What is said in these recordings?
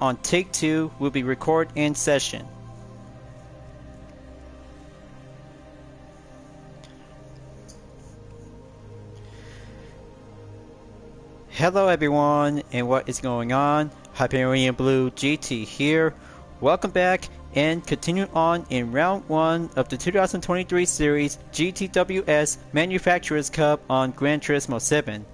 on take 2 will be recorded in session. Hello everyone, and what is going on? Hyperion-Blue-GT here. Welcome back and continue on in round 1 of the 2023 series GTWS Manufacturers Cup on Gran Turismo 7.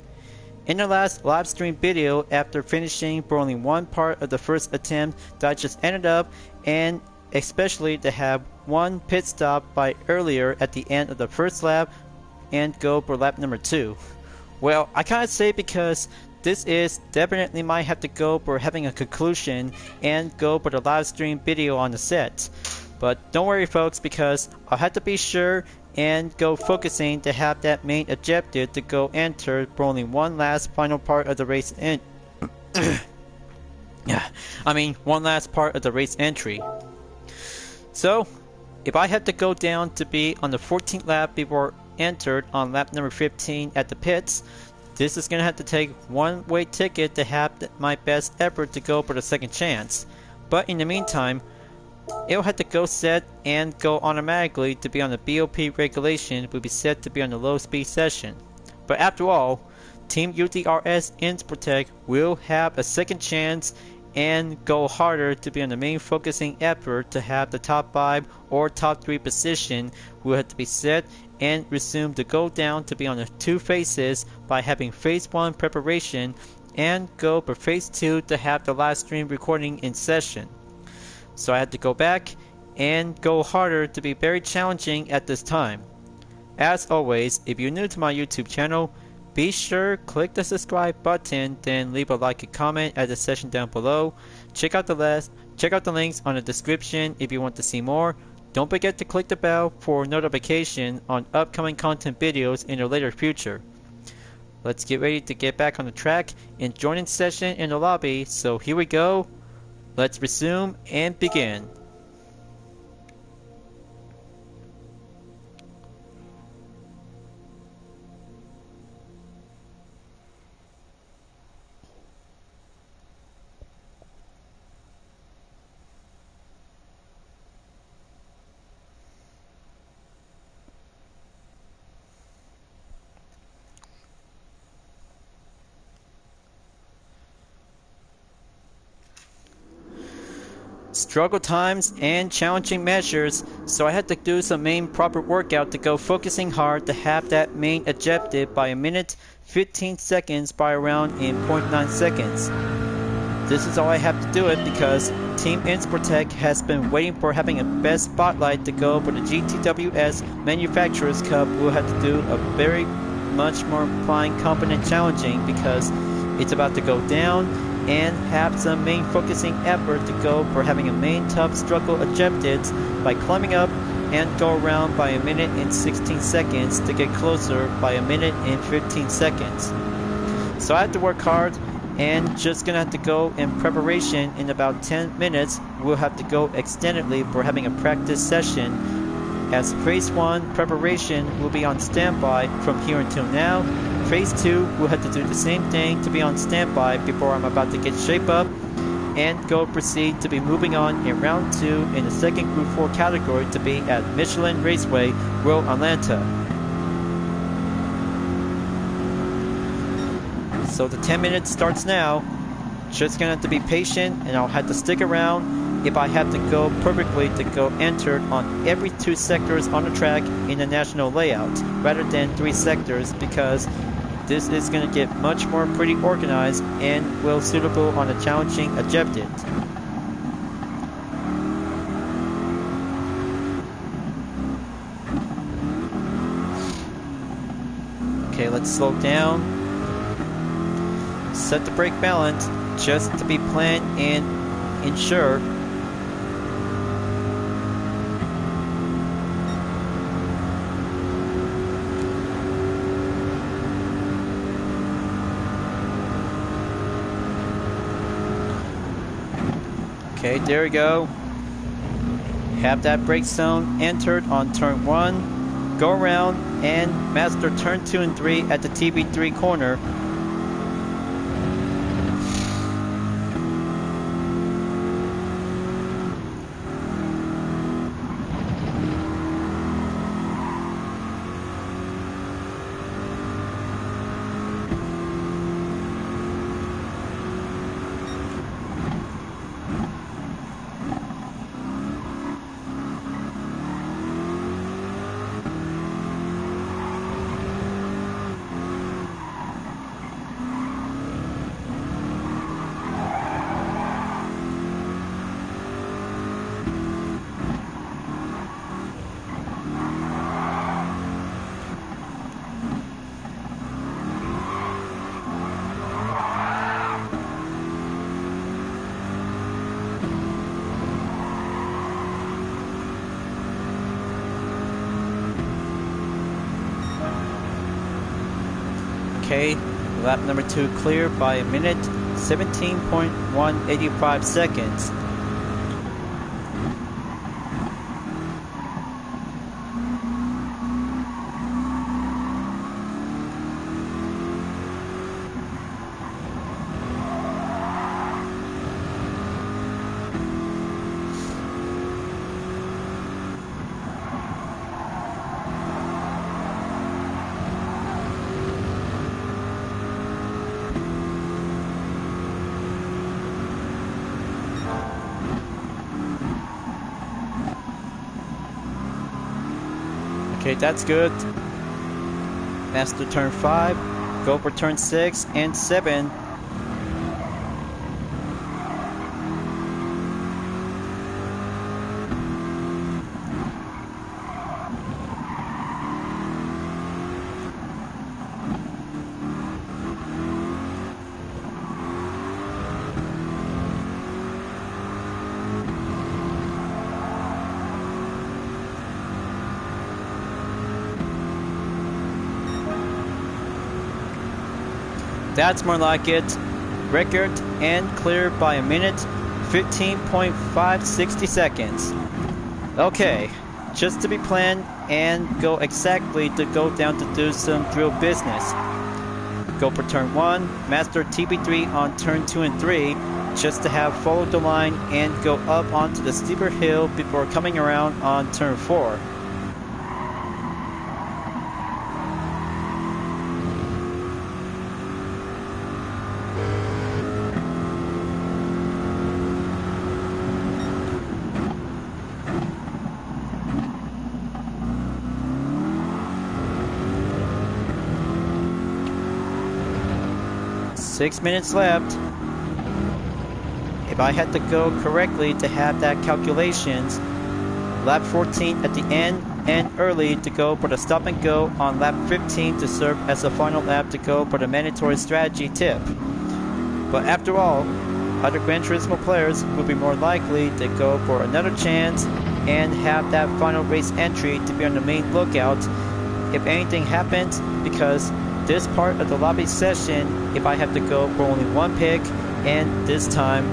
In the last live stream video, after finishing for only one part of the first attempt, that I just ended up, and especially to have one pit stop by earlier at the end of the first lap and go for lap number 2. Well, I can't say because this is definitely might have to go for having a conclusion and go for the live stream video on the set. But don't worry folks, because I'll have to be sure and go focusing to have that main objective to go enter for only one last final part of the race one last part of the race entry. So if I have to go down to be on the 14th lap before entered on lap number 15 at the pits, this is going to have to take one way ticket to have my best effort to go for the second chance. But in the meantime, it'll have to go set and go automatically to be on the BOP regulation, will be set to be on the low speed session. But after all, Team UDRS Inspirtech will have a second chance and go harder to be on the main focusing effort to have the top 5 or top 3 position will have to be set and resume to go down to be on the 2 phases by having phase 1 preparation and go for phase 2 to have the live stream recording in session. So I had to go back and go harder to be very challenging at this time. As always, if you're new to my YouTube channel, be sure click the subscribe button, then leave a like and comment at the section down below. Check out the links on the description if you want to see more. Don't forget to click the bell for notification on upcoming content videos in the later future. Let's get ready to get back on the track and join in session in the lobby. So here we go. Let's resume and begin. Struggle times and challenging measures, so I had to do some main proper workout to go focusing hard to have that main objective by a minute 15 seconds by around in 0.9 seconds. This is all I have to do it because Team Inspirtech has been waiting for having a best spotlight to go for the GTWS Manufacturers Cup. We'll have to do a very much more fine competent challenging because it's about to go down and have some main focusing effort to go for having a main tough struggle objectives by climbing up and go around by a minute and 16 seconds to get closer by a minute and 15 seconds. So I have to work hard and just gonna have to go in preparation in about 10 minutes. We'll have to go extendedly for having a practice session as phase 1 preparation will be on standby from here until now. Phase 2 will have to do the same thing to be on standby before I'm about to get shape up and go proceed to be moving on in round 2 in the second Group 4 category to be at Michelin Raceway, Road Atlanta. So the 10 minutes starts now. Just gonna have to be patient and I'll have to stick around if I have to go perfectly to go enter on every 2 sectors on the track in the national layout rather than 3 sectors, because this is going to get much more pretty organized and well suitable on a challenging objective. Okay, let's slow down. Set the brake balance just to be planned and ensure. Okay, there we go. Have that brake zone entered on turn 1. Go around and master turn 2 and 3 at the TB3 corner. Okay, lap number 2 clear by a minute, 17.185 seconds. Okay, that's good. Master turn 5, go for turn 6 and 7. That's more like it. Record and clear by a minute, 15.560 seconds. Okay, just to be planned and go exactly to go down to do some drill business. Go for turn 1, master TP3 on turn 2 and 3, just to have followed the line and go up onto the steeper hill before coming around on turn 4. Six minutes left. If I had to go correctly to have that calculations, lap 14 at the end and early to go for the stop and go on lap 15 to serve as the final lap to go for the mandatory strategy tip. But after all, other Gran Turismo players will be more likely to go for another chance and have that final race entry to be on the main lookout if anything happens, because this part of the lobby session, if I have to go for only one pick, and this time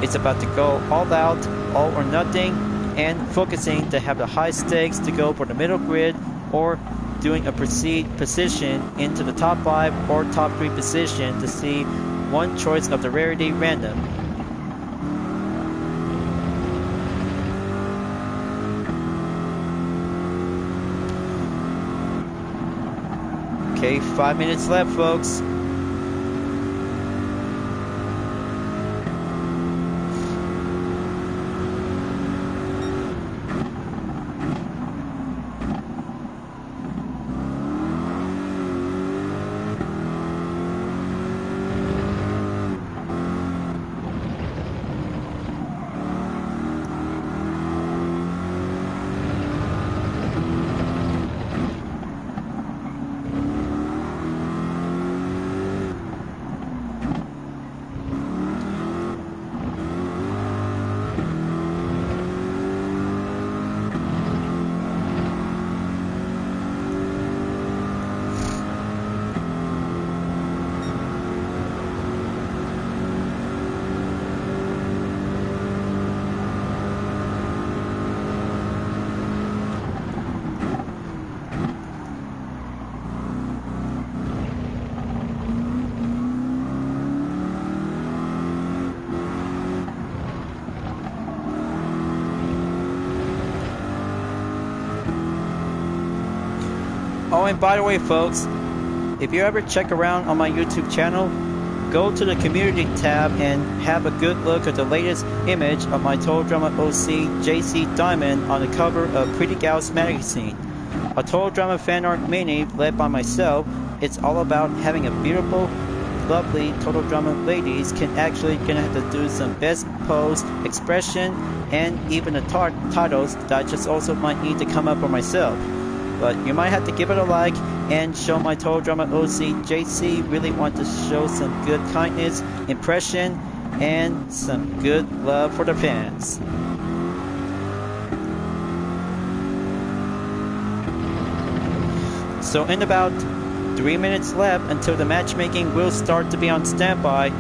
it's about to go all out, all or nothing, and focusing to have the high stakes to go for the middle grid or doing a position into the top 5 or top 3 position to see one choice of the rarity random. Okay, 5 minutes left, folks. Oh, and by the way, folks, if you ever check around on my YouTube channel, go to the community tab and have a good look at the latest image of my Total Drama OC JC Diamond on the cover of Pretty Gals magazine. A Total Drama fan art mini led by myself. It's all about having a beautiful, lovely Total Drama ladies can actually gonna have to do some best pose, expression, and even the titles that I just also might need to come up for myself. But you might have to give it a like and show my Total Drama OC JC really want to show some good kindness, impression, and some good love for the fans. So in about 3 minutes left until the matchmaking will start to be on standby,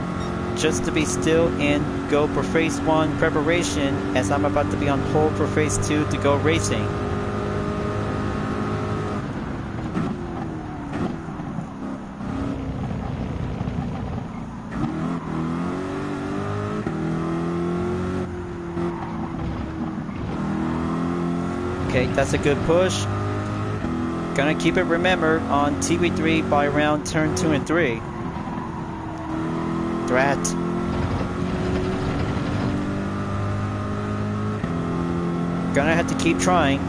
just to be still and go for phase 1 preparation, as I'm about to be on hold for phase 2 to go racing. Okay, that's a good push. Gonna keep it, remember, on TV3 by around turn 2 and 3. Drat. Gonna have to keep trying.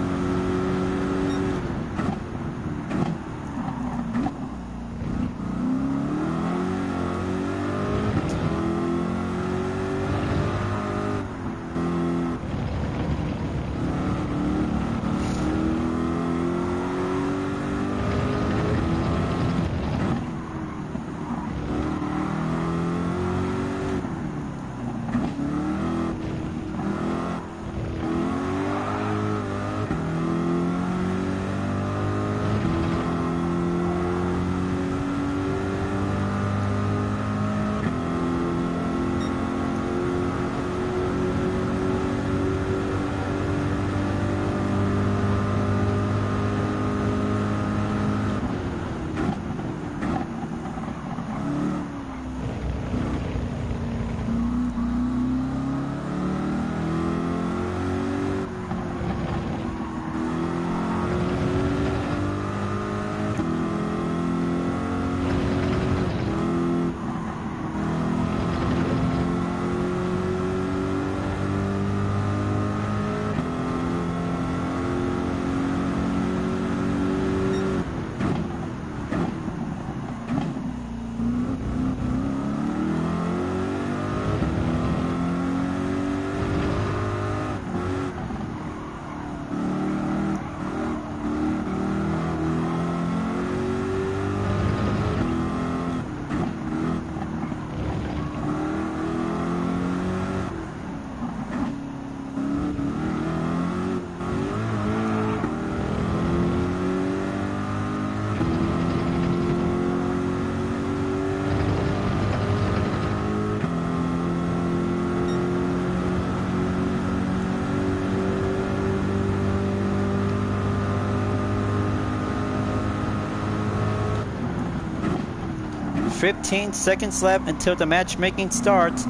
"15 seconds left until the matchmaking starts.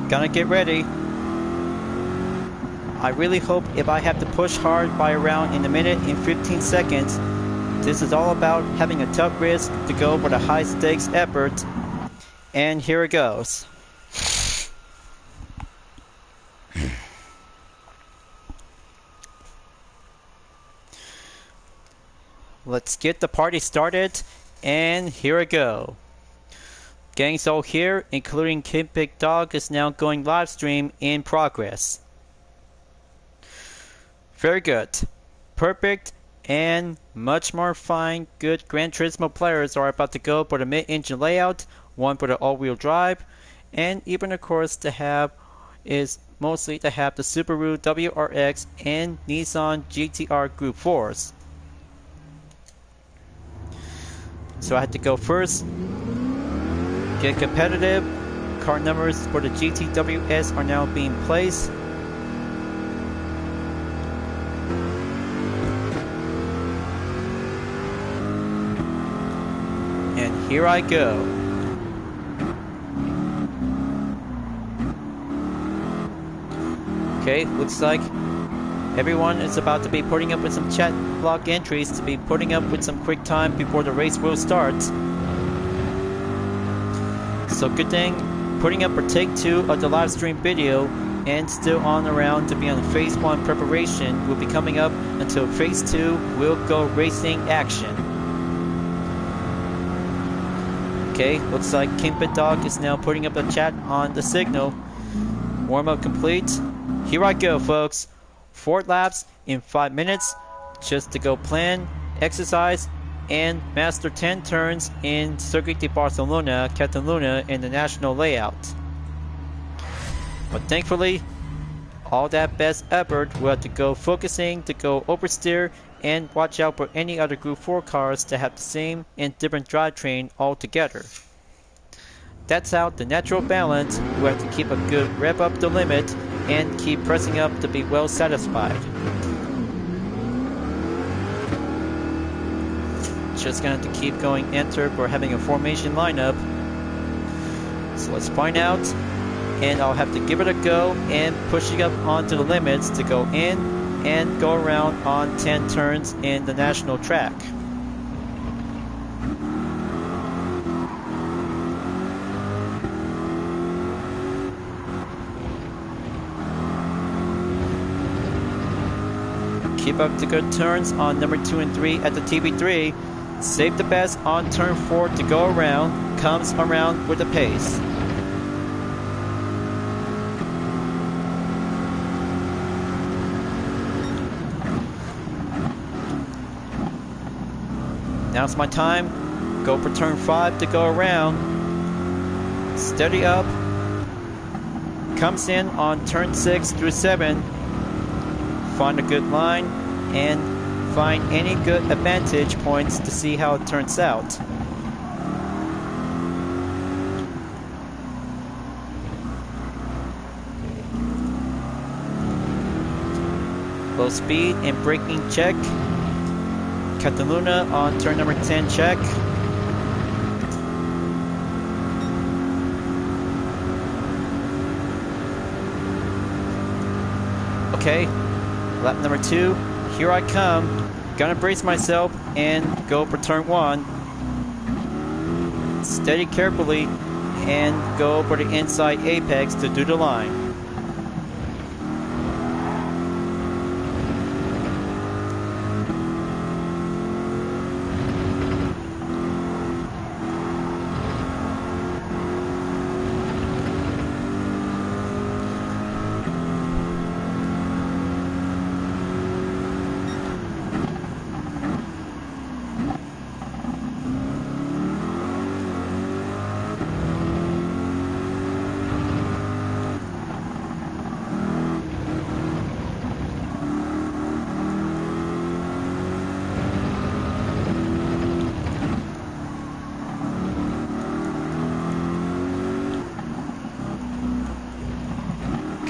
Gonna get ready. I really hope if I have to push hard by around in a minute and 15 seconds, this is all about having a tough risk to go with a high stakes effort. And here it goes." Let's get the party started, and here we go. Gang's all here, including Kid Big Dog, is now going live stream in progress. Very good. Perfect and much more fine, good Gran Turismo players are about to go for the mid-engine layout, one for the all-wheel drive, and even of course to have is mostly to have the Subaru WRX and Nissan GTR Group 4s. So I had to go first, get competitive. Car numbers for the GTWS are now being placed. And here I go. Okay, looks like everyone is about to be putting up with some chat block entries to be putting up with some quick time before the race will start. So good thing putting up for take 2 of the live stream video and still on around to be on phase 1 preparation will be coming up until phase 2 will go racing action. Okay, looks like Kimpit Dog is now putting up a chat on the signal. Warm up complete. Here I go, folks. 4 laps in 5 minutes just to go plan, exercise, and master 10 turns in Circuit de Barcelona-Catalunya in the national layout. But thankfully, all that best effort will have to go focusing to go oversteer and watch out for any other Group 4 cars that have the same and different drivetrain altogether. That's how the natural balance will have to keep a good rev up the limit and keep pressing up to be well satisfied. Just gonna have to keep going enter for having a formation lineup. So let's find out, and I'll have to give it a go and pushing up onto the limits to go in and go around on 10 turns in the national track. Keep up the good turns on number 2 and 3 at the TV3. Save the best on turn 4 to go around. Comes around with a pace. Now's my time. Go for turn 5 to go around. Steady up. Comes in on turn 6 through 7. Find a good line and find any good advantage points to see how it turns out. Low speed and braking check. Catalunya on turn number 10 check. Okay, lap number 2, here I come. Gonna brace myself and go for turn 1. Steady carefully and go for the inside apex to do the line.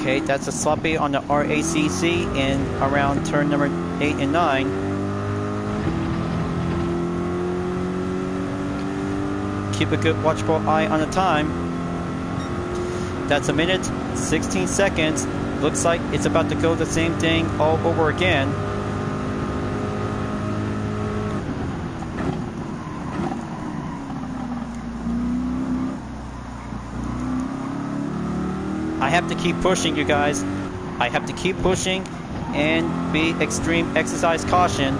Okay, that's a sloppy on the RACC in around turn number 8 and 9. Keep a good watchful eye on the time. That's a minute, 16 seconds. Looks like it's about to go the same thing all over again. I have to keep pushing, you guys. I have to keep pushing and be extreme exercise caution.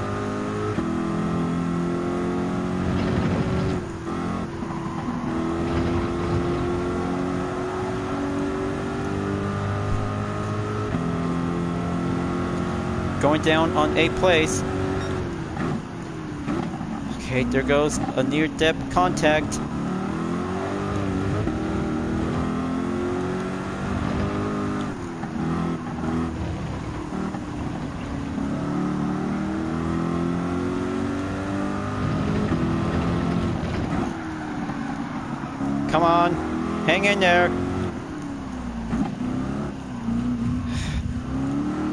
Going down on 8th place. Okay, there goes a near depth contact. Come on, hang in there.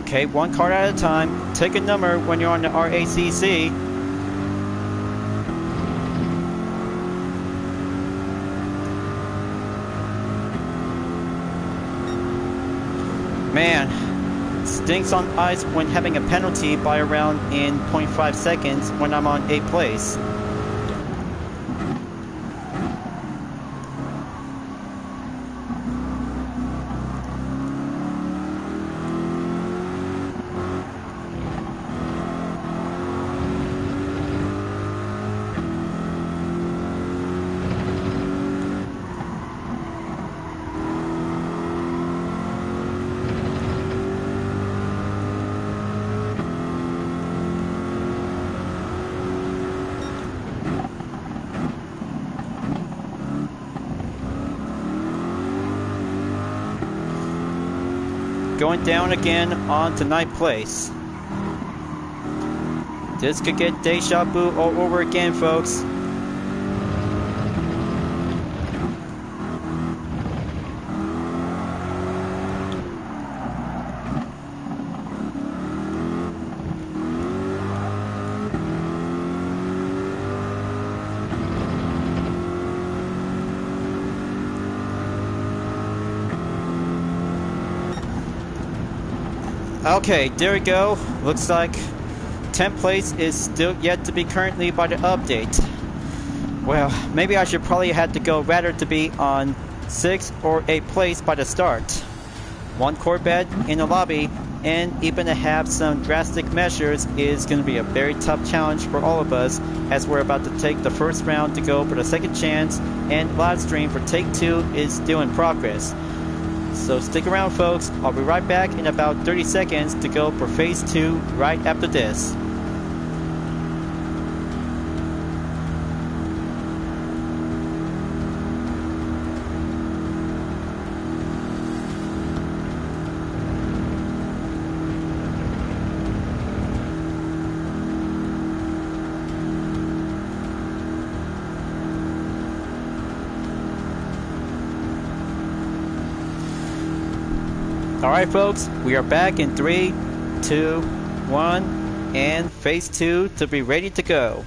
Okay, one card at a time. Take a number when you're on the RACC. Man, stinks on ice when having a penalty by around in 0.5 seconds when I'm on 8th place. going down again on to 9th place. This could get deja vu all over again, folks. Okay, there we go. Looks like 10th place is still yet to be currently by the update. Well, maybe I should probably have to go rather to be on 6th or 8th place by the start. One Corvette in the lobby and even to have some drastic measures is going to be a very tough challenge for all of us, as we're about to take the first round to go for the second chance, and live stream for take 2 is still in progress. So stick around, folks. I'll be right back in about 30 seconds to go for phase 2 right after this. Alright folks, we are back in 3, 2, 1, and phase 2 to be ready to go.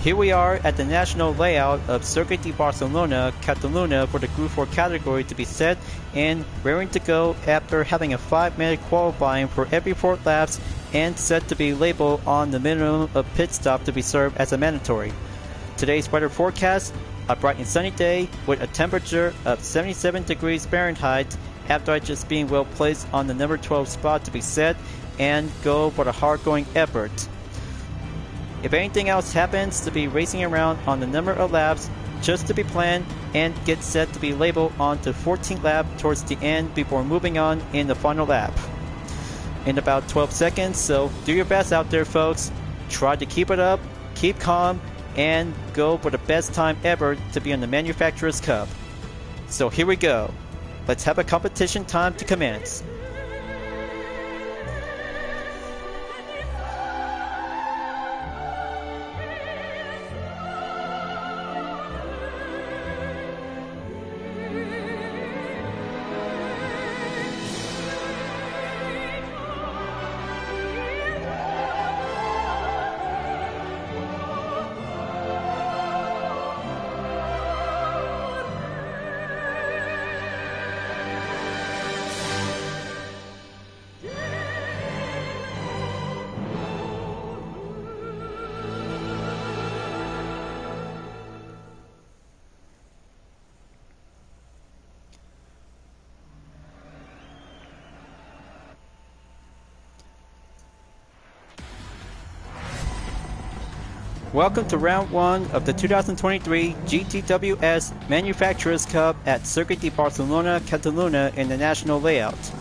Here we are at the national layout of Circuit de Barcelona-Catalunya for the Group 4 category to be set and raring to go after having a 5-minute qualifying for every 4 laps and set to be labeled on the minimum of pit stop to be served as a mandatory. Today's weather forecast, a bright and sunny day with a temperature of 77 degrees Fahrenheit after just being well placed on the number 12 spot to be set and go for the hard-going effort. If anything else happens to be racing around on the number of laps just to be planned and get set to be labeled on to 14th lap towards the end before moving on in the final lap. In about 12 seconds, so do your best out there folks. Try to keep it up, keep calm, and go for the best time ever to be on the Manufacturers Cup. So here we go. Let's have a competition time to commence. Welcome to round 1 of the 2023 GTWS Manufacturers Cup at Circuit de Barcelona-Catalunya in the national layout.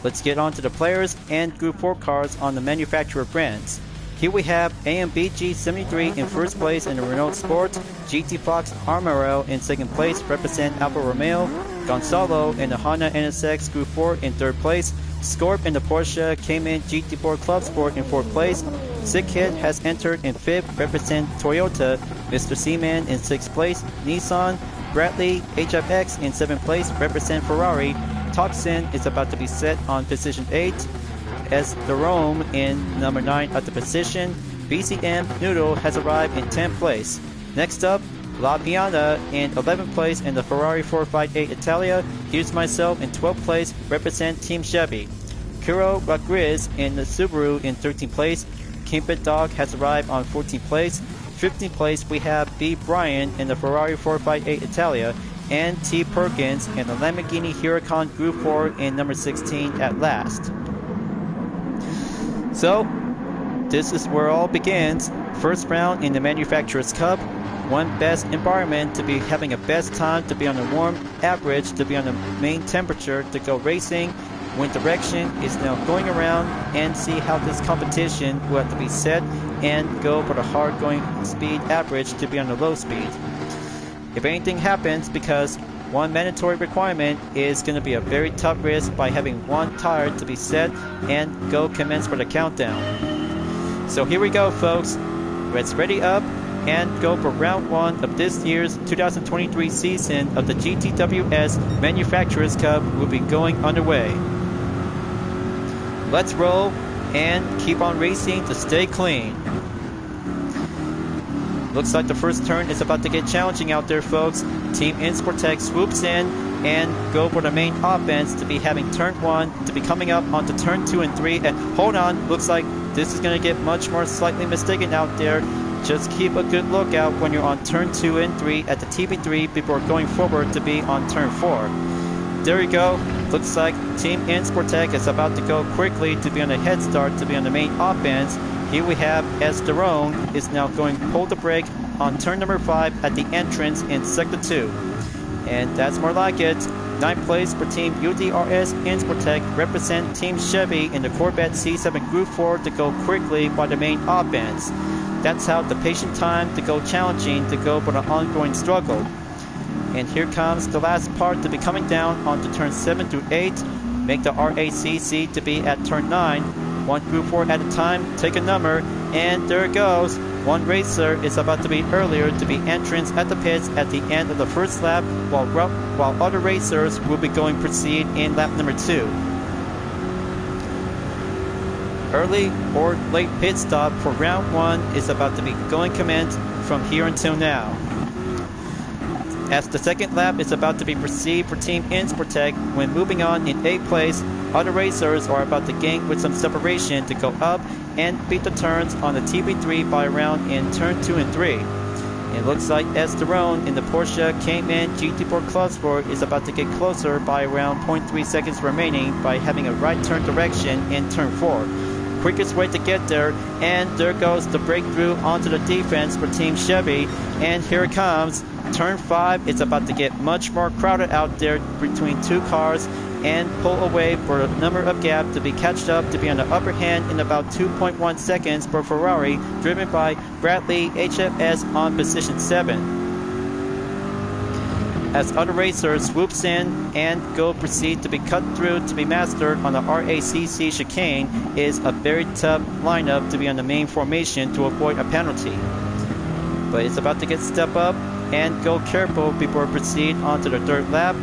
Let's get on to the players and Group 4 cars on the manufacturer brands. Here we have AMB G73 in first place in the Renault Sport, GT Fox Armero in second place represent Alfa Romeo, Gonzalo in the Honda NSX Group 4 in third place, Scorp in the Porsche Cayman GT4 Club Sport in fourth place, Sickhead has entered in fifth represent Toyota, Mr. Seaman in sixth place, Nissan, Bradley HFX in seventh place represent Ferrari, Toxin is about to be set on position 8, as the Rome in number 9 at the position, BCM Noodle has arrived in 10th place. Next up, La Piana in 11th place in the Ferrari 458 Italia. Here's myself in 12th place, represent Team Chevy. Kuro Rodriguez in the Subaru in 13th place. Kimpet Dog has arrived on 14th place. 15th place we have B. Bryan in the Ferrari 458 Italia. And T. Perkins in the Lamborghini Huracan Group 4 in number 16 at last. So, this is where it all begins. First round in the Manufacturers Cup. One best environment to be having a best time, to be on a warm average, to be on the main temperature, to go racing. Wind direction is now going around and see how this competition will have to be set and go for the hard going speed average to be on the low speed. if anything happens, because one mandatory requirement is going to be a very tough risk by having one tire to be set and go commence for the countdown. So here we go, folks. Let's ready up and go for round 1 of this year's 2023 season of the GTWS Manufacturers Cup will be going underway. Let's roll and keep on racing to stay clean. Looks like the first turn is about to get challenging out there, folks. Team Insportec swoops in and go for the main offense to be having turn 1 to be coming up onto turn 2 and 3. And hold on, looks like this is going to get much more slightly mistaken out there. Just keep a good lookout when you're on turn 2 and 3 at the TB3 before going forward to be on turn 4. There you go. Looks like Team Insportec is about to go quickly to be on a head start to be on the main offense. Here we have Esteron is now going pull the brake on turn number 5 at the entrance in sector 2. And that's more like it. 9th place for Team UDRS Insportec represent Team Chevy in the Corvette C7 Group 4 to go quickly by the main offense. That's how the patient time to go challenging to go for the ongoing struggle. And here comes the last part to be coming down onto turn 7 through 8. Make the RACC to be at turn 9. One Group 4 at a time, take a number, and there it goes. One racer is about to be earlier to be entrance at the pits at the end of the first lap, while other racers will be going proceed in lap number 2. Early or late pit stop for round 1 is about to be going commence from here until now. As the second lap is about to be proceed for Team Insportec, when moving on in 8th place, other racers are about to gain with some separation to go up and beat the turns on the TB3 by around in turn 2 and 3. It looks like Esteron in the Porsche Cayman GT4 Club Sport is about to get closer by around 0.3 seconds remaining by having a right turn direction in turn 4. Quickest way to get there, and there goes the breakthrough onto the defense for Team Chevy, and here it comes. Turn 5 is about to get much more crowded out there between two cars and pull away for a number of gap to be catched up to be on the upper hand in about 2.1 seconds for Ferrari, driven by Bradley HFS on position 7. As other racers swoops in and go proceed to be cut through to be mastered on the RACC chicane is a very tough lineup to be on the main formation to avoid a penalty. But it's about to get step up and go careful before proceed onto the third lap.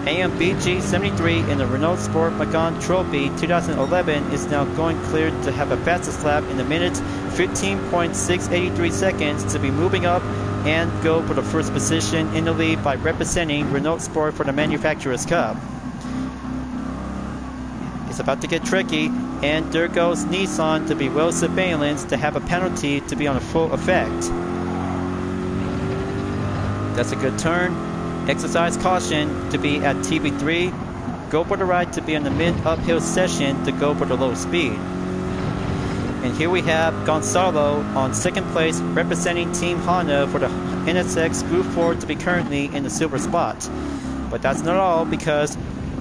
AMBG 73 in the Renault Sport Magon Trophy 2011 is now going clear to have a fastest lap in the minute 15.683 seconds to be moving up and go for the first position in the lead by representing Renault Sport for the Manufacturers Cup. It's about to get tricky, and there goes Nissan to be well surveillanced to have a penalty to be on a full effect. That's a good turn. Exercise caution to be at TB3. Go for the right to be on the mid-uphill session to go for the low speed. And here we have Gonzalo on second place representing Team Honda for the NSX Group 4 to be currently in the silver spot. But that's not all, because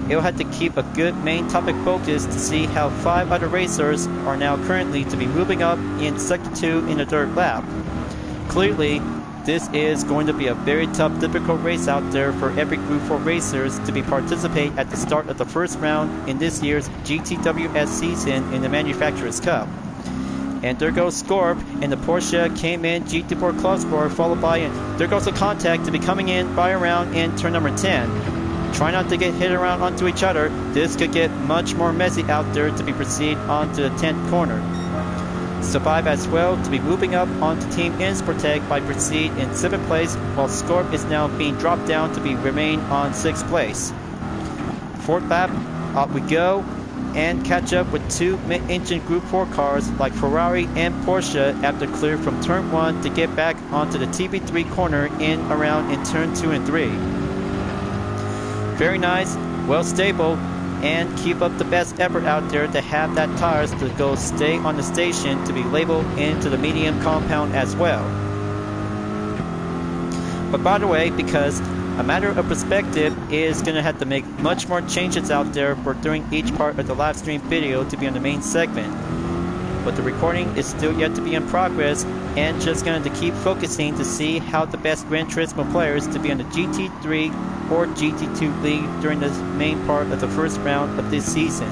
it'll have to keep a good main topic focus to see how 5 other racers are now currently to be moving up in sector 2 in the third lap. Clearly, this is going to be a very tough, difficult race out there for every Group 4 racers to be participate at the start of the first round in this year's GTWS season in the Manufacturers Cup. And there goes Scorp in the Porsche Cayman GT4 Club Sport, followed by, and there goes a contact to be coming in by around in turn number 10. Try not to get hit around onto each other. This could get much more messy out there to be proceed onto the 10th corner. Survive as well to be moving up onto Team Insportec by proceed in 7th place, while Scorp is now being dropped down to be remain on 6th place. 4th lap, up we go, and catch up with 2 mid-engine Group 4 cars like Ferrari and Porsche after clear from turn 1 to get back onto the TB3 corner in around in turn 2 and 3. Very nice, well stable, and keep up the best effort out there to have that tires to go stay on the station to be labeled into the medium compound as well. But by the way, because a matter of perspective is going to have to make much more changes out there for during each part of the live stream video to be on the main segment. But the recording is still yet to be in progress, and just going to keep focusing to see how the best Gran Turismo players to be on the GT3 or GT2 league during the main part of the first round of this season.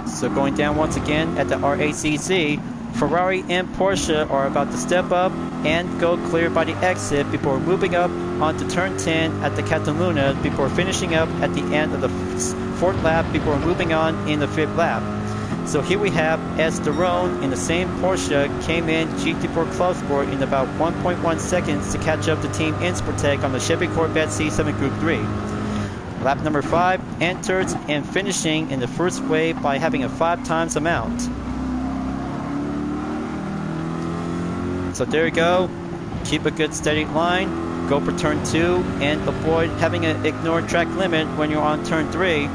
So going down once again at the RACC, Ferrari and Porsche are about to step up and go clear by the exit before moving up onto turn 10 at the Catalunya before finishing up at the end of the fourth lap before moving on in the fifth lap. So here we have Esterone in the same Porsche came in GT4 Club Sport in about 1.1 seconds to catch up to Team Insportec on the Chevy Corvette C7 Group 3. Lap number 5 entered and finishing in the first wave by having a 5 times amount. So there you go. Keep a good steady line. Go for turn 2 and avoid having an ignored track limit when you're on turn 3.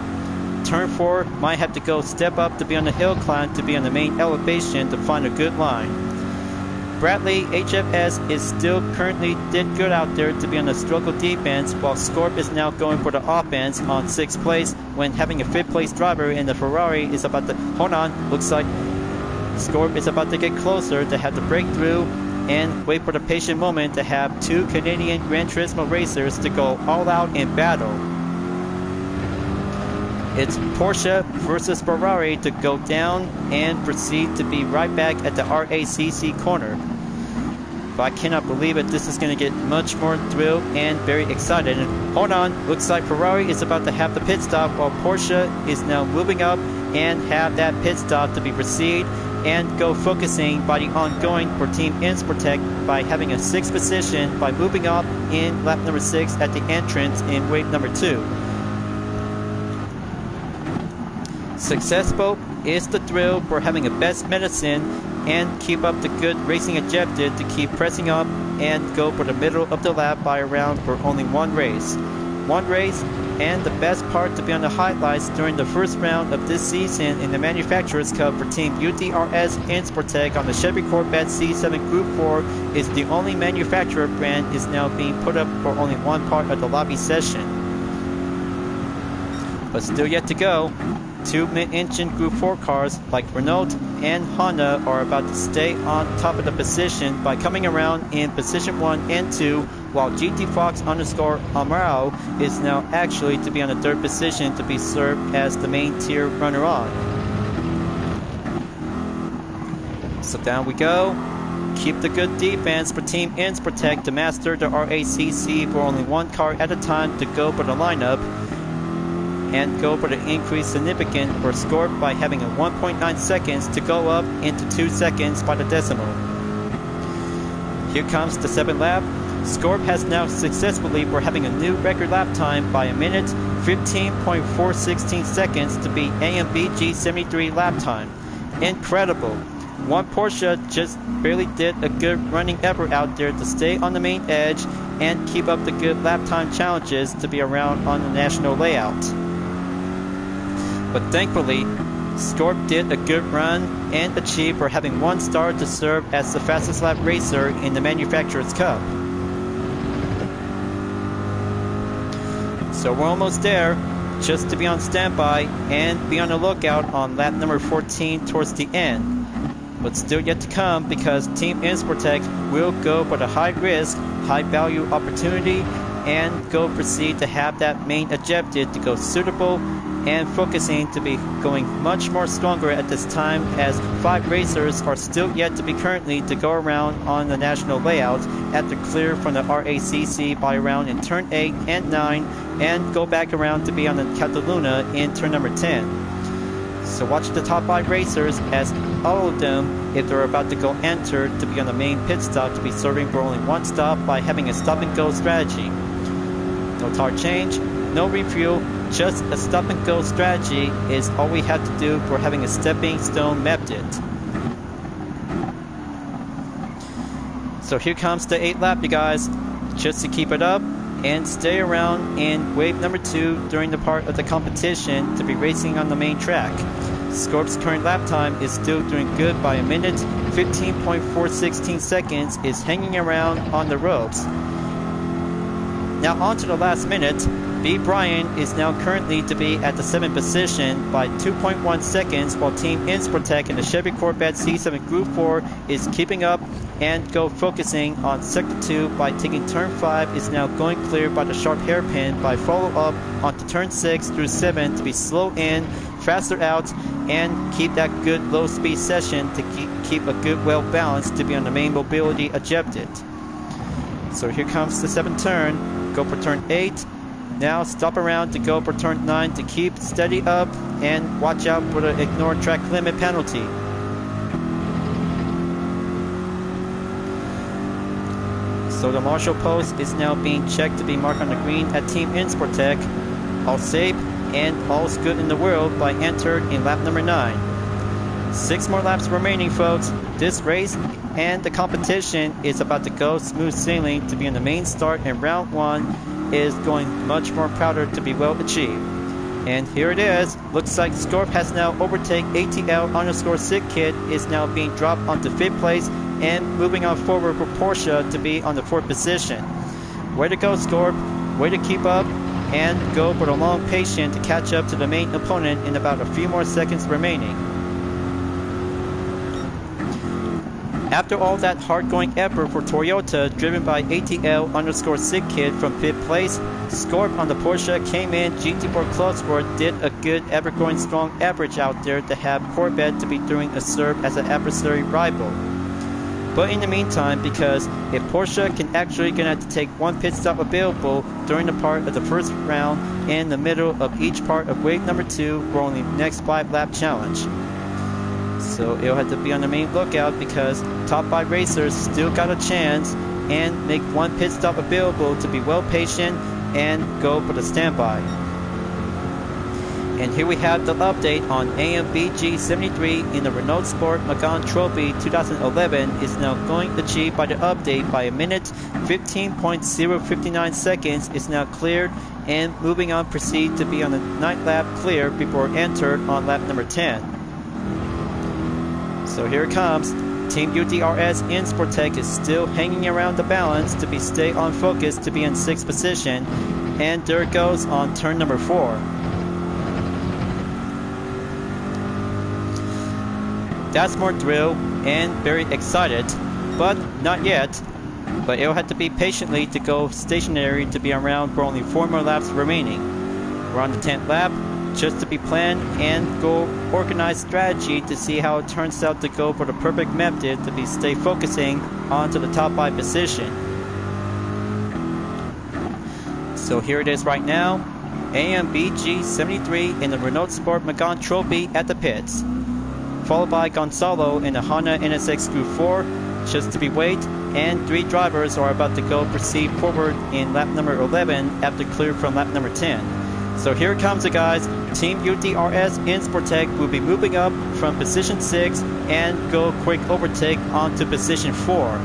Turn 4 might have to go step up to be on the hill climb to be on the main elevation to find a good line. Bradley HFS is still currently did good out there to be on the struggle defense, while Scorp is now going for the offense on 6th place when having a 5th place driver, and the Ferrari is about to, hold on, looks like Scorp is about to get closer to have the breakthrough and wait for the patient moment to have 2 Canadian Gran Turismo racers to go all out in battle. It's Porsche versus Ferrari to go down and proceed to be right back at the RACC corner. But I cannot believe it. This is going to get much more thrilled and very excited. And hold on, looks like Ferrari is about to have the pit stop while Porsche is now moving up and have that pit stop to be proceed and go focusing by the ongoing for Team Insportec by having a 6th position by moving up in lap number 6 at the entrance in wave number 2. Successful is the thrill for having a best medicine and keep up the good racing objective to keep pressing up and go for the middle of the lap by a round for only one race. One race, and the best part to be on the highlights during the first round of this season in the Manufacturers Cup for Team UDRS Insportec on the Chevy Corvette C7 Group 4 is the only manufacturer brand is now being put up for only one part of the lobby session. But still yet to go. 2 mid-engine Group 4 cars like Renault and Honda are about to stay on top of the position by coming around in position 1 and 2, while GT Fox _ Amaro is now actually to be on the 3rd position to be served as the main tier runner-on. So down we go. Keep the good defense for Team Insportec to master the RACC for only one car at a time to go for the lineup, and go for the increased significant for Scorp by having a 1.9 seconds to go up into 2 seconds by the decimal. Here comes the 7th lap. Scorp has now successfully for having a new record lap time by a minute 15.416 seconds to beat AMB G73 lap time. Incredible. One Porsche just barely did a good running effort out there to stay on the main edge and keep up the good lap time challenges to be around on the national layout. But thankfully, Scorp did a good run and achieved for having 1 star to serve as the fastest lap racer in the Manufacturers Cup. So we're almost there, just to be on standby and be on the lookout on lap number 14 towards the end. But still yet to come because Team Insportec will go for the high risk, high value opportunity and go proceed to have that main objective to go suitable and focusing to be going much more stronger at this time as 5 racers are still yet to be currently to go around on the national layout after clear from the RACC by around in turn 8 and 9 and go back around to be on the Catalunya in turn number 10. So watch the top 5 racers as all of them, if they're about to go enter to be on the main pit stop to be serving for only 1 stop by having a stop and go strategy. No tire change, no refuel, just a stop and go strategy is all we have to do for having a stepping stone method. So here comes the 8th lap, you guys, just to keep it up and stay around in wave number 2 during the part of the competition to be racing on the main track. Scorp's current lap time is still doing good by a minute 15.416 seconds is hanging around on the ropes. Now on to the last minute. B. Brian is now currently to be at the 7th position by 2.1 seconds, while Team Insportec in the Chevy Corvette C7 Group 4 is keeping up, and Go focusing on Sector 2 by taking Turn 5 is now going clear by the sharp hairpin by follow up onto Turn 6 through 7 to be slow in, faster out, and keep that good low speed session to keep a good well balance to be on the main mobility objective. So here comes the 7th turn, go for Turn 8. Now stop around to go for Turn 9 to keep steady up and watch out for the ignore track limit penalty. So the marshal post is now being checked to be marked on the green at Team Insportec. All safe and all's good in the world by entered in lap number 9. 6 more laps remaining, folks. This race and the competition is about to go smooth sailing to be in the main start, and round 1 is going much more prouder to be well achieved. And here it is. Looks like Scorp has now overtaken ATL_SidKid is now being dropped onto 5th place and moving on forward for Porsche to be on the 4th position. Way to go, Scorp. Way to keep up and go for the long patience to catch up to the main opponent in about a few more seconds remaining. After all that hard-going effort for Toyota, driven by ATL_SidKid from 5th place, Scorp on the Porsche came in GT4 Closeword, did a good ever-going strong average out there to have Corvette to be doing a serve as an adversary rival. But in the meantime, because if Porsche can actually gonna have to take 1 pit stop available during the part of the first round in the middle of each part of wave number 2 for only next 5 lap challenge. So it'll have to be on the main lookout because top 5 racers still got a chance and make 1 pit stop available to be well patient and go for the standby. And here we have the update on AMBG 73 in the Renault Sport Magan Trophy 2011 is now going achieved by the update by a minute 15.059 seconds is now cleared, and moving on proceed to be on the 9th lap clear before entered on lap number 10. So here it comes. Team UDRS Insportec is still hanging around the balance to be stay on focus to be in 6th position, and there it goes on turn number 4. That's more thrill and very excited, but not yet. But it'll have to be patiently to go stationary to be around for only 4 more laps remaining. We're on the 10th lap, just to be planned and go organized strategy to see how it turns out to go for the perfect method to be stay focusing onto the top 5 position. So here it is right now, AMBG 73 in the Renault Sport Magan Trophy at the pits, followed by Gonzalo in the Honda NSX Group 4, just to be wait, and 3 drivers are about to go proceed forward in lap number 11 after clear from lap number 10. So here it comes, guys. Team UDRS Insportec will be moving up from position 6 and go quick overtake onto position 4.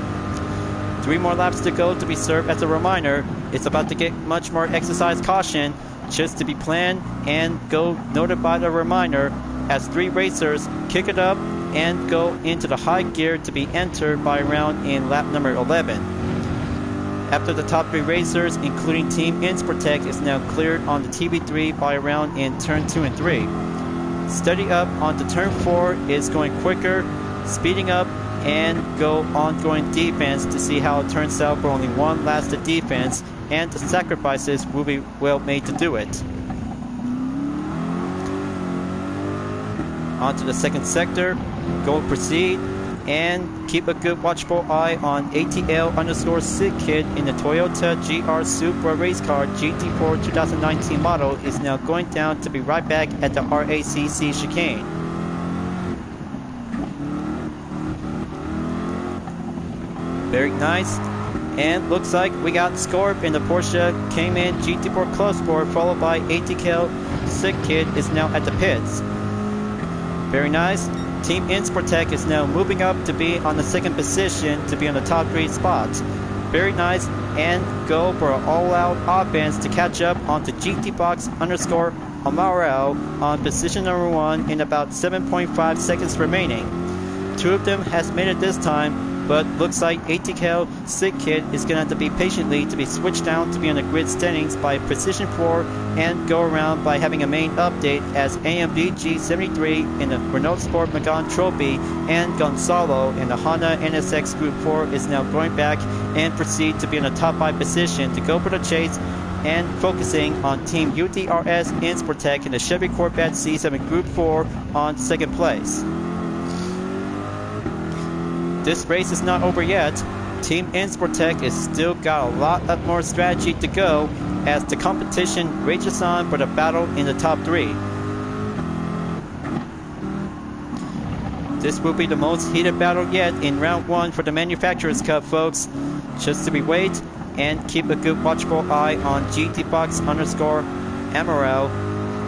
3 more laps to go to be served as a reminder. It's about to get much more exercise caution, just to be planned and go noted by the reminder as 3 racers kick it up and go into the high gear to be entered by round in lap number 11. After the top 3 racers, including Team Insportec, is now cleared on the TV3 by round in turn 2 and 3. Steady up onto turn 4 is going quicker, speeding up, and go ongoing defense to see how it turns out for only 1 lasted defense, and the sacrifices will be well made to do it. Onto the 2nd sector, go proceed, and keep a good watchful eye on ATL_SidKid in the Toyota GR Supra race car GT4 2019 model is now going down to be right back at the RACC chicane. Very nice. And looks like we got Scorp in the Porsche came in GT4 Close Sport, followed by ATL_SidKid is now at the pits. Very nice. Team Insportec is now moving up to be on the 2nd position to be on the top 3 spots. Very nice, and go for an all-out offense to catch up onto GTBox_Amaral on position number 1 in about 7.5 seconds remaining. 2 of them has made it this time, but looks like ATKL Sick Kid is going to have to be patiently to be switched down to be on the grid standings by Precision 4 and go around by having a main update as AMBG 73 in the Renault Sport Megane Trophy and Gonzalo in the Honda NSX Group 4 is now going back and proceed to be in the top 5 position to go for the chase and focusing on Team UDRS Insportec in the Chevy Corvette C7 Group 4 on 2nd place. This race is not over yet. Team Insportec is still got a lot of more strategy to go as the competition rages on for the battle in the top 3. This will be the most heated battle yet in round 1 for the Manufacturers Cup, folks. Just to be wait and keep a good watchful eye on GTBox_Amaral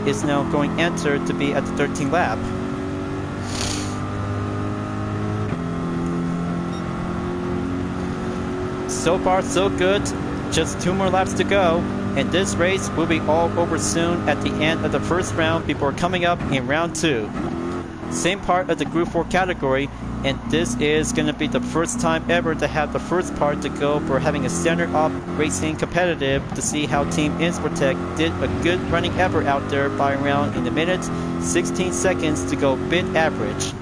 is now going enter to be at the 13th lap. So far so good, just 2 more laps to go, and this race will be all over soon at the end of the first round before coming up in round 2. Same part of the Group 4 category, and this is going to be the first time ever to have the first part to go for having a standard op racing competitive to see how Team Insportec did a good running effort out there by around in the minute 16 seconds to go bid average.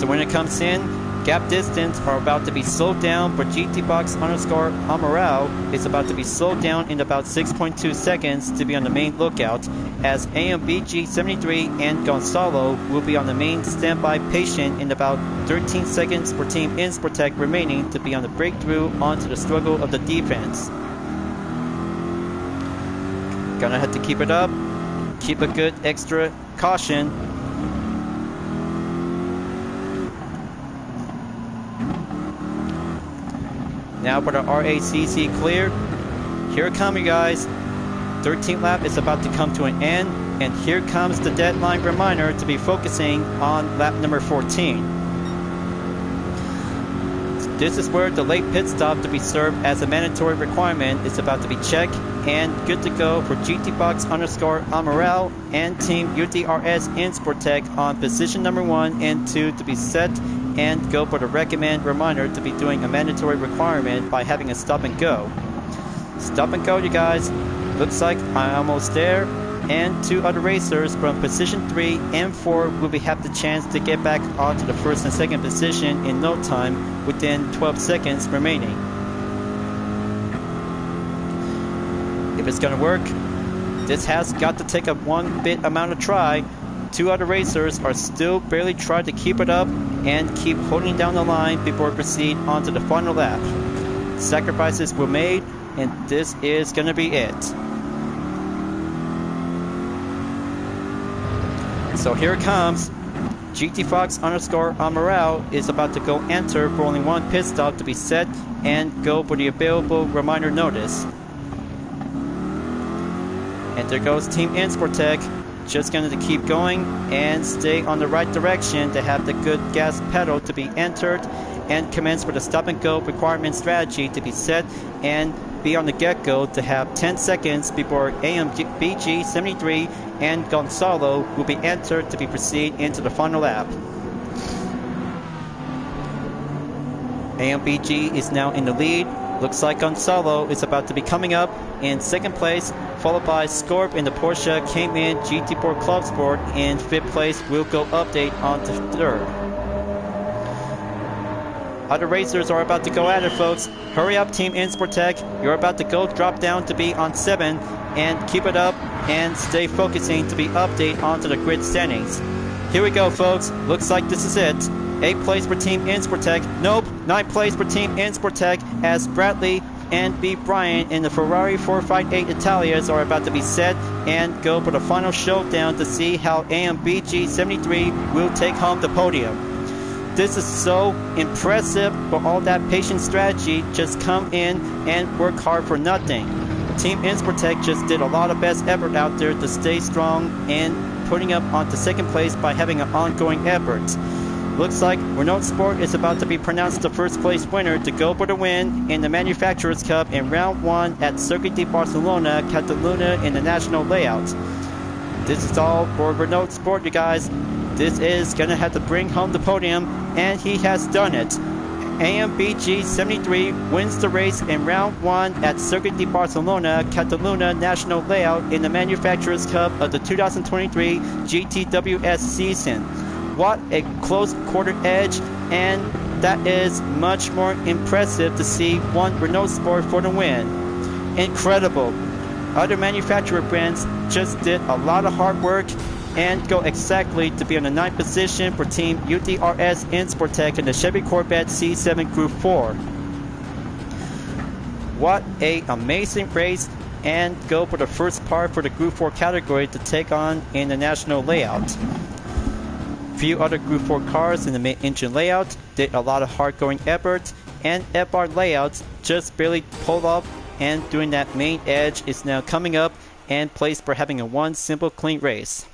So when it comes in, gap distance are about to be slowed down for GTBox_Amaral is about to be slowed down in about 6.2 seconds to be on the main lookout, as AMBG 73 and Gonzalo will be on the main standby patient in about 13 seconds for Team Insportec remaining to be on the breakthrough onto the struggle of the defense. Gonna have to keep it up, keep a good extra caution. Now for the RACC clear. Here it comes, you guys. 13th lap is about to come to an end, and here comes the deadline reminder to be focusing on lap number 14. This is where the late pit stop to be served as a mandatory requirement is about to be checked and good to go for GTBox_Amaral and Team UDRS Insportec on position number 1 and 2 to be set and go for the recommend reminder to be doing a mandatory requirement by having a stop and go. Stop and go, you guys. Looks like I'm almost there, and 2 other racers from position 3 and 4 will have the chance to get back onto the 1st and 2nd position in no time within 12 seconds remaining. If it's gonna work, this has got to take a 1-bit amount of try. 2 other racers are still barely trying to keep it up and keep holding down the line before we proceed onto the final lap. Sacrifices were made, and this is going to be it. So here it comes. GTBox_Amaral is about to go enter for only 1 pit stop to be set and go for the available reminder notice. And there goes Team Insportec. Just going to keep going and stay on the right direction to have the good gas pedal to be entered and commence for the stop and go requirement strategy to be set and be on the get-go to have 10 seconds before AMBG 73 and Gonzalo will be entered to be proceed into the final lap. AMBG is now in the lead. Looks like Gonzalo is about to be coming up in 2nd place, followed by Scorp in the Porsche Cayman GT4 Club Sport. In 5th place will go update on to 3rd. Other racers are about to go at it, folks. Hurry up, Team Insportec. You're about to go drop down to be on 7 and keep it up and stay focusing to be update onto the grid standings. Here we go, folks. Looks like this is it. 8th place for Team Insportec. Nope, 9th place for Team Insportec as Bradley and B. Bryant in the Ferrari 458 Italias are about to be set and go for the final showdown to see how AMBG 73 will take home the podium. This is so impressive for all that patient strategy just come in and work hard for nothing. Team Insportec just did a lot of best effort out there to stay strong and putting up onto 2nd place by having an ongoing effort. Looks like Renault Sport is about to be pronounced the 1st place winner to go for the win in the Manufacturers Cup in round 1 at Circuit de Barcelona-Catalunya in the national layout. This is all for Renault Sport, you guys. this is gonna have to bring home the podium, and he has done it. AMBG 73 wins the race in round 1 at Circuit de Barcelona-Catalunya National Layout in the Manufacturers' Cup of the 2023 GTWS season. What a close quarter edge, and that is much more impressive to see one Renault Sport for the win. Incredible. Other manufacturer brands just did a lot of hard work and go exactly to be in the 9th position for Team UDRS in Sportec in the Chevy Corvette C7 Group 4. What a amazing race, and go for the first part for the Group 4 category to take on in the national layout. Few other Group 4 cars in the mid-engine layout did a lot of hard-going effort, and FR layouts just barely pulled off, and doing that main edge is now coming up and placed for having a one simple clean race.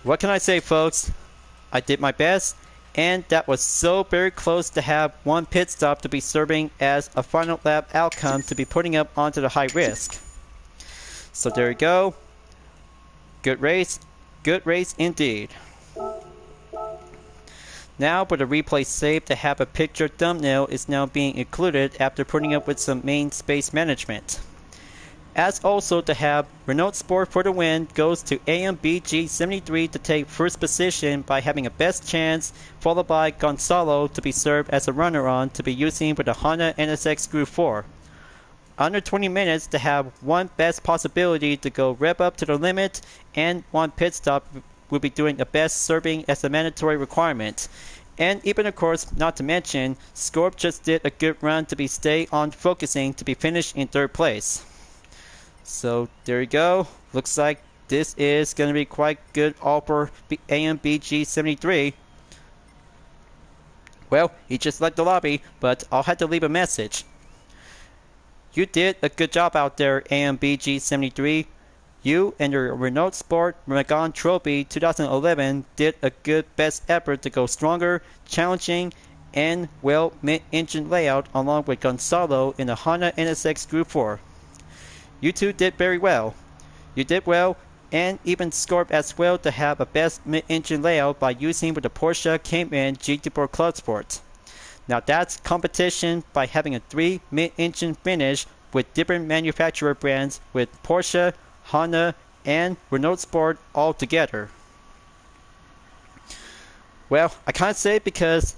What can I say, folks? I did my best, and that was so very close to have one pit stop to be serving as a final lap outcome to be putting up onto the high risk. So there you go. Good race indeed. Now for the replay save to have a picture thumbnail is now being included after putting up with some main space management. As also to have Renault Sport for the win goes to AMBG 73 to take first position by having a best chance, followed by Gonzalo to be served as a runner-on to be using for the Honda NSX Group 4. Under 20 minutes to have one best possibility to go rev up to the limit, and one pit stop will be doing a best serving as a mandatory requirement. And even of course, not to mention, Scorp just did a good run to be stay on focusing to be finished in 3rd place. So there you go. Looks like this is going to be quite good all for AMBG 73. Well, he just left the lobby, but I'll have to leave a message. You did a good job out there, AMBG 73. You and your Renault Sport Magon Trophy 2011 did a good best effort to go stronger, challenging, and well mid-engine layout along with Gonzalo in the Honda NSX Group 4. You two did very well. You did well, and even scored as well to have a best mid-engine layout by using with the Porsche Cayman GT4 Club Sport. Now that's competition by having a 3 mid-engine finish with different manufacturer brands with Porsche, Honda, and Renault Sport all together. Well, I can't say it because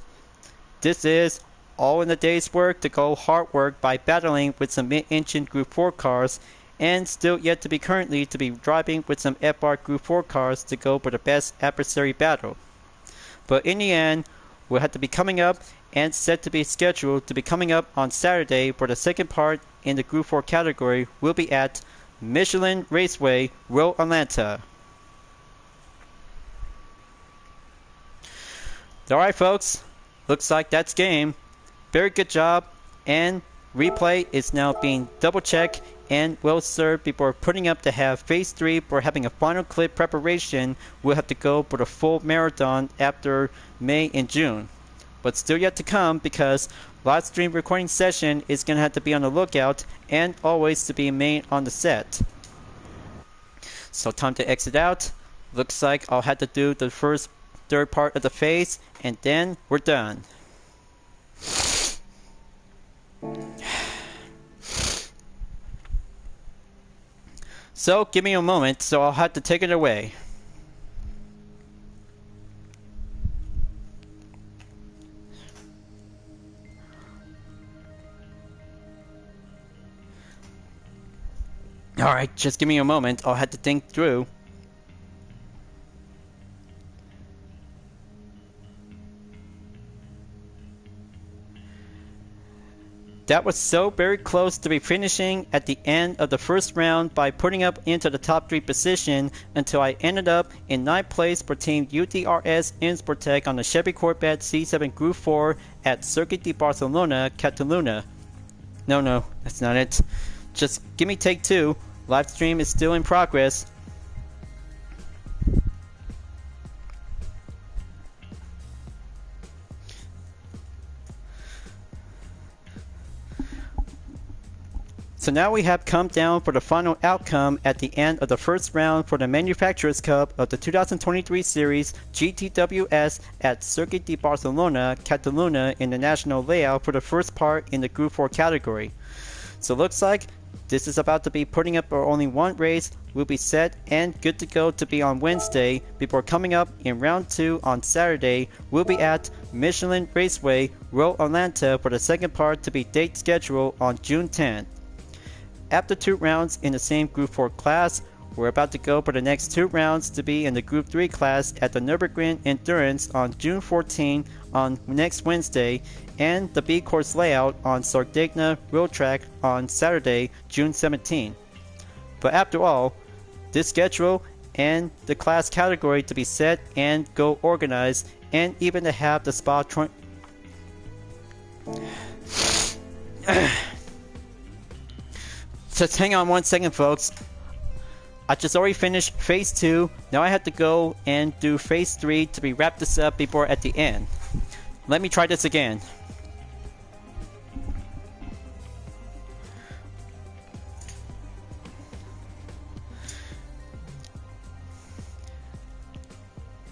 this is all in the day's work to go hard work by battling with some mid-engine Group 4 cars, and still yet to be currently to be driving with some FR Group 4 cars to go for the best adversary battle. But in the end, we'll have to be coming up and set to be scheduled to be coming up on Saturday for the second part in the Group 4 category will be at Michelin Raceway, Road Atlanta. Alright folks, looks like that's game. Very good job, and replay is now being double checked and well served before putting up to have phase 3 for having a final clip preparation. We'll have to go for the full marathon after May and June. But still yet to come because live stream recording session is going to have to be on the lookout and always to be made on the set. So time to exit out. Looks like I'll have to do the third part of the phase and then we're done. So give me a moment, so I'll have to take it away. Alright, just give me a moment, I'll have to think through. That was so very close to be finishing at the end of the first round by putting up into the top 3 position until I ended up in 9th place for Team UDRS in Sportec on the Chevy Corvette C7 Group 4 at Circuit de Barcelona-Catalunya. No, that's not it. Just give me take 2. Live stream is still in progress. So now we have come down for the final outcome at the end of the first round for the Manufacturers Cup of the 2023 series GTWS at Circuit de Barcelona-Catalunya in the national layout for the first part in the Group 4 category. So looks like this is about to be putting up only one race. Will be set and good to go to be on Wednesday before coming up in round 2 on Saturday. We'll be at Michelin Raceway, Road Atlanta for the second part to be date scheduled on June 10th. After 2 rounds in the same Group 4 class, we're about to go for the next 2 rounds to be in the Group 3 class at the Nürburgring Endurance on June 14 on next Wednesday, and the B course layout on Sardegna Road Track on Saturday, June 17. But after all, this schedule and the class category to be set and go organized, and even to have the Spa Just hang on 1 second, folks. I just already finished phase 2. Now I have to go and do phase 3 to be wrap this up before at the end. Let me try this again.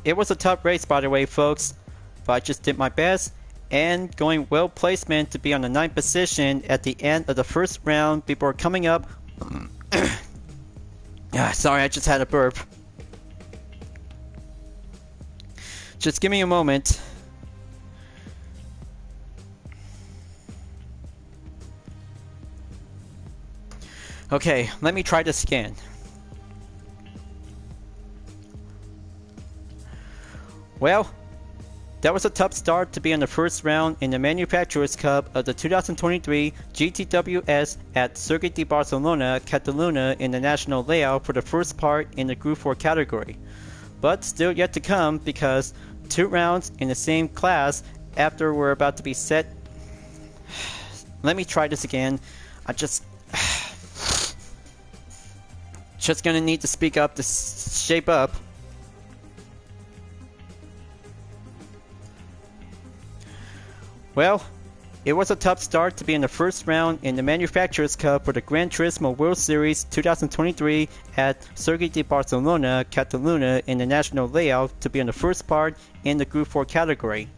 It was a tough race, by the way, folks, but I just did my best and going well placement to be on the 9th position at the end of the first round before coming up. Sorry, I just had a burp. Just give me a moment. Okay, let me try this again. Well, that was a tough start to be in the first round in the Manufacturers Cup of the 2023 GTWS at Circuit de Barcelona-Catalunya in the national layout for the first part in the Group 4 category. But still yet to come because 2 rounds in the same class after we're about to be set. Let me try this again. I just gonna need to speak up to shape up. Well, it was a tough start to be in the first round in the Manufacturers Cup for the Gran Turismo World Series 2023 at Circuit de Barcelona-Catalunya in the national layout to be in the first part in the Group 4 category.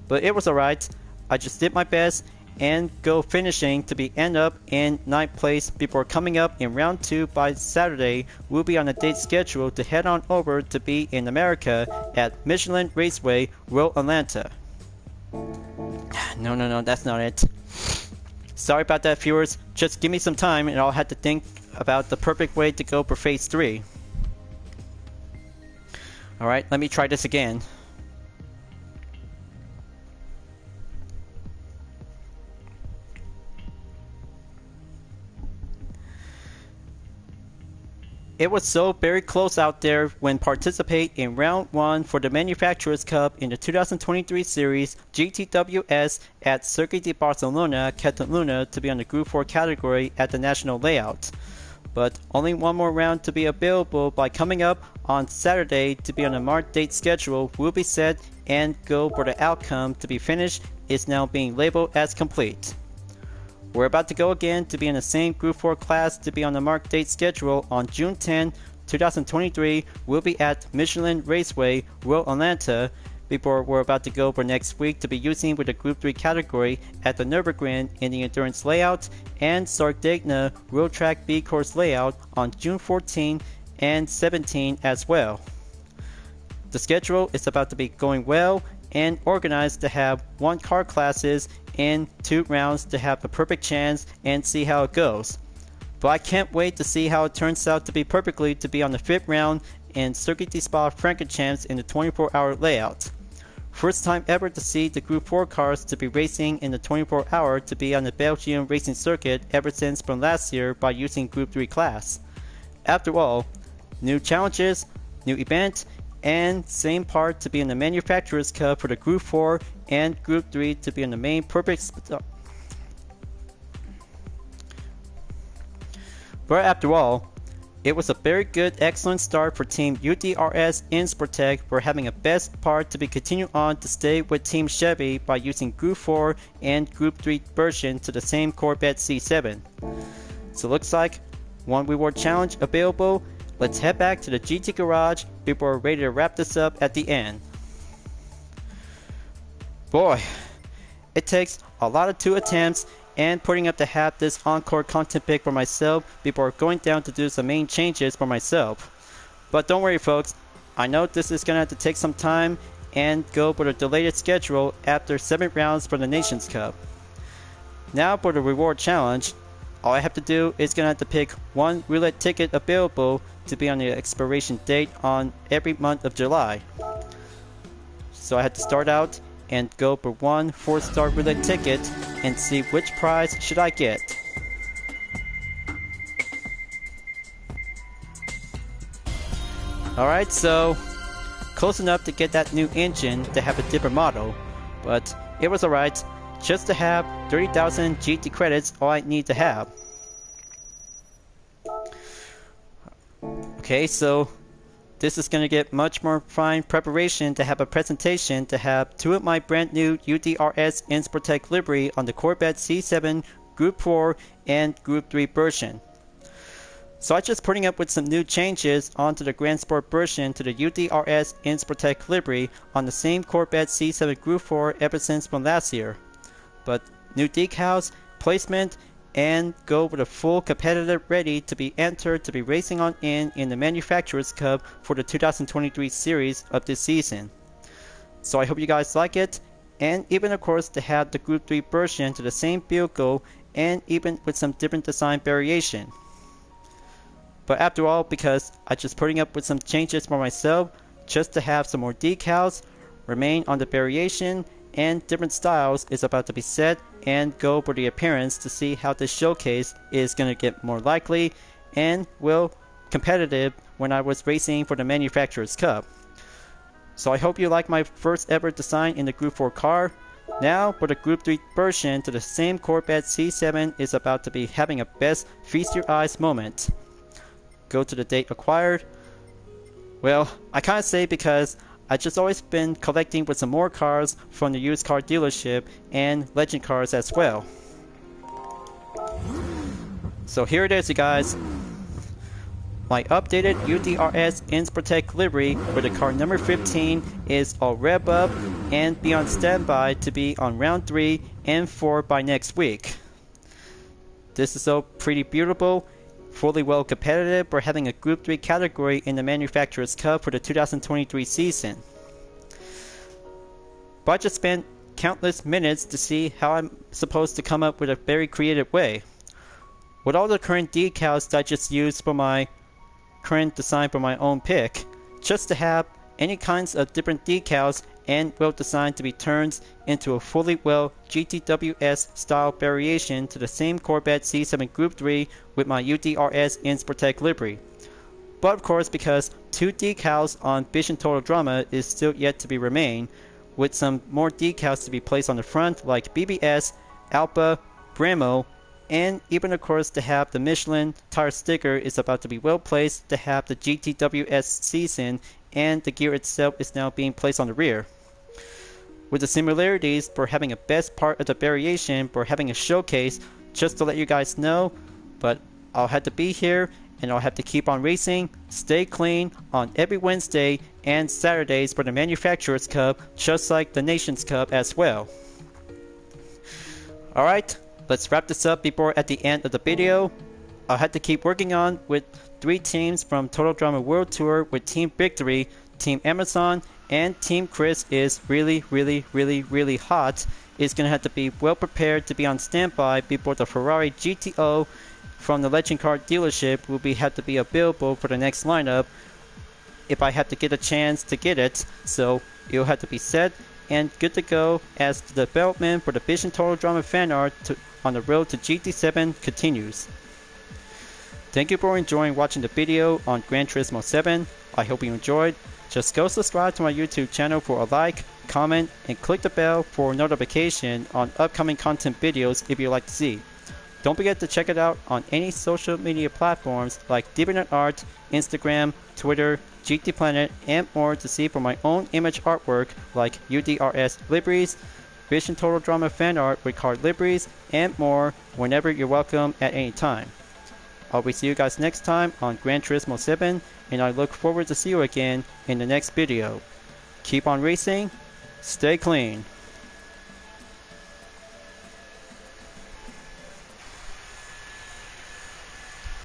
But it was alright. I just did my best and go finishing to be end up in 9th place before coming up in round 2 by Saturday. We'll be on a date schedule to head on over to be in America at Michelin Raceway, Road Atlanta. No, that's not it. Sorry about that, viewers. Just give me some time and I'll have to think about the perfect way to go for phase 3. Alright, let me try this again. It was so very close out there when participate in round 1 for the Manufacturers Cup in the 2023 series GTWS at Circuit de Barcelona-Catalunya to be on the Group 4 category at the national layout. But only one more round to be available by coming up on Saturday to be on a marked date schedule will be set and go for the outcome to be finished is now being labeled as complete. We're about to go again to be in the same Group 4 class to be on the marked date schedule on June 10, 2023. We'll be at Michelin Raceway, Road Atlanta, before we're about to go for next week to be using with the Group 3 category at the Nürburgring in the Endurance layout and Sardegna Road Track B course layout on June 14 and 17 as well. The schedule is about to be going well and organized to have 1 car classes in 2 rounds to have the perfect chance and see how it goes. But I can't wait to see how it turns out to be perfectly to be on the 5th round in Circuit de Spa-Francorchamps in the 24-hour layout. First time ever to see the Group 4 cars to be racing in the 24-hour to be on the Belgian racing circuit ever since from last year by using Group 3 class. After all, new challenges, new event, and same part to be in the Manufacturers Cup for the Group 4 and Group 3 to be in the main perfect But after all, it was a very good excellent start for Team UDRS in Sportec for having a best part to be continued on to stay with Team Chevy by using Group 4 and Group 3 version to the same Corvette C7. So looks like one reward challenge available. Let's head back to the GT garage before we're ready to wrap this up at the end. Boy, it takes a lot of 2 attempts and putting up to have this encore content pick for myself before going down to do some main changes for myself. But don't worry folks, I know this is gonna have to take some time and go with a delayed schedule after 7 rounds for the Nations Cup. Now for the reward challenge, all I have to do is gonna have to pick one roulette ticket available to be on the expiration date on every month of July. So I had to start out and go for one 4-star roulette ticket and see which prize should I get. Alright, so close enough to get that new engine to have a different model, but it was alright. Just to have 30,000 GT credits, all I need to have. Okay, so this is going to get much more fine preparation to have a presentation to have 2 of my brand new UDRS Insportec livery on the Corvette C7 Group 4 and Group 3 version. So I'm just putting up with some new changes onto the Grand Sport version to the UDRS Insportec livery on the same Corvette C7 Group 4 ever since from last year. But new decals, placement, and go with a full competitive ready to be entered to be racing on in the Manufacturers Cup for the 2023 series of this season. So I hope you guys like it, and even of course to have the Group 3 version to the same vehicle and even with some different design variation. But after all, because I'm just putting up with some changes for myself just to have some more decals, remain on the variation, and different styles is about to be set and go for the appearance to see how this showcase is going to get more likely and will competitive when I was racing for the Manufacturers Cup. So I hope you like my first ever design in the Group 4 car. Now for the Group 3 version to the same Corvette C7 is about to be having a best feast your eyes moment. Go to the date acquired. Well, I can't say because I just always been collecting with some more cars from the used car dealership and legend cars as well. So here it is, you guys. My updated UDRS Insportec livery for the car number 15 is all rev up and be on standby to be on round 3 and 4 by next week. This is so pretty beautiful, fully well competitive for having a Group 3 category in the Manufacturers Cup for the 2023 season. But I just spent countless minutes to see how I'm supposed to come up with a very creative way. With all the current decals that I just used for my current design for my own pick, just to have any kinds of different decals and well designed to be turned into a fully well GTWS style variation to the same Corvette C7 Group 3 with my UDRS Insportec livery. But of course, because 2 decals on Vision Total Drama is still yet to be remain, with some more decals to be placed on the front like BBS, Alpha, Bremo, and even of course to have the Michelin tire sticker is about to be well placed to have the GTWS season, and the gear itself is now being placed on the rear. With the similarities for having a best part of the variation for having a showcase, just to let you guys know, but I'll have to be here and I'll have to keep on racing, stay clean on every Wednesday and Saturdays for the Manufacturers Cup, just like the Nations Cup as well. Alright, let's wrap this up before at the end of the video. I'll have to keep working on with 3 teams from Total Drama World Tour with Team Victory, Team Amazon, and Team Chris is really hot. Is going to have to be well prepared to be on standby before the Ferrari GTO from the Legend Car dealership will have to be available for the next lineup if I have to get a chance to get it. So it'll have to be set and good to go as the development for the Vision Total Drama fan art on the road to GT7 continues. Thank you for enjoying watching the video on Gran Turismo 7. I hope you enjoyed. Just go subscribe to my YouTube channel for a like, comment, and click the bell for notification on upcoming content videos if you'd like to see. Don't forget to check it out on any social media platforms like DeviantArt, Instagram, Twitter, GT Planet, and more to see for my own image artwork like UDRS liveries, Vision Total Drama fan art with card liveries, and more whenever you're welcome at any time. I will see you guys next time on Gran Turismo 7, and I look forward to see you again in the next video. Keep on racing, stay clean.